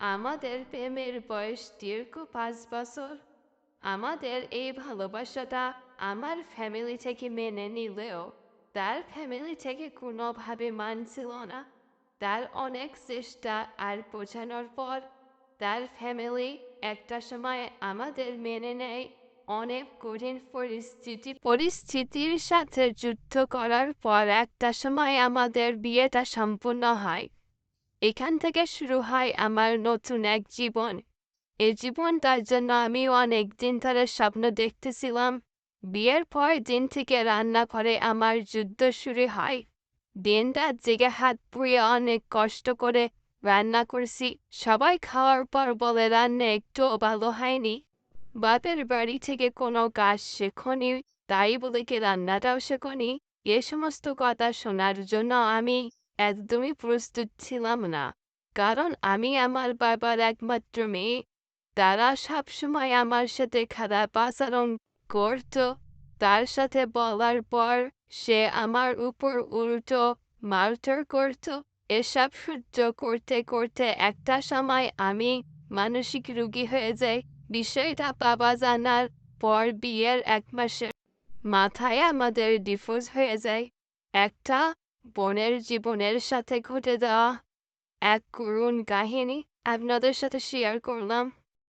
আমাদের প্রেমের বয়স দীর্ঘ 5 বছর। আমাদের এই ভালোবাসাটা আমার ফ্যামিলি থেকে মেনে নিলেও তার ফ্যামিলি থেকে কোনোভাবে মানছিল না। তার অনেক চেষ্টা আর বোঝানোর পর তার ফ্যামিলি একটা সময় আমাদের মেনে নেয়। অনেক কঠিন পরিস্থিতির সাথে যুদ্ধ করার পর একটা সময় আমাদের বিয়েটা সম্পূর্ণ হয়। এখান থেকে শুরু হয় আমার নতুন এক জীবন। এই জীবনটার জন্য আমি অনেক দিন ধরে স্বপ্ন দেখতেছিলাম। বিয়ের পর দিন থেকে রান্না করে আমার যুদ্ধ শুরু হয়। দিনটা জেগে হাত পুড়িয়ে অনেক কষ্ট করে রান্না করছি। সবাই খাওয়ার পর বলে রান্না একটুও ভালো হয়নি। বাপের বাড়ি থেকে কোনো কাজ শেখনি, তাই বলে কি রান্নাটাও শেখনি? এ সমস্ত কথা শোনার জন্য আমি একদমই প্রস্তুত ছিলাম না। কারণ আমি আমার বাবার একমাত্র মেয়ে। তারা সবসময় আমার সাথে খারাপ আচরণ করত। তার সাথে বলার পর সে আমার উপর উল্টো মারধর করত। এসব সহ্য করতে করতে একটা সময় আমি মানসিক রোগী হয়ে যাই। বিষয়টা বাবা জানার পর বিয়ের 1 মাসের মাথায় আমাদের ডিভোর্স হয়ে যায়। একটা বোনের জীবনের সাথে ঘটে যাওয়া এক করুণ কাহিনী আপনাদের সাথে শেয়ার করলাম।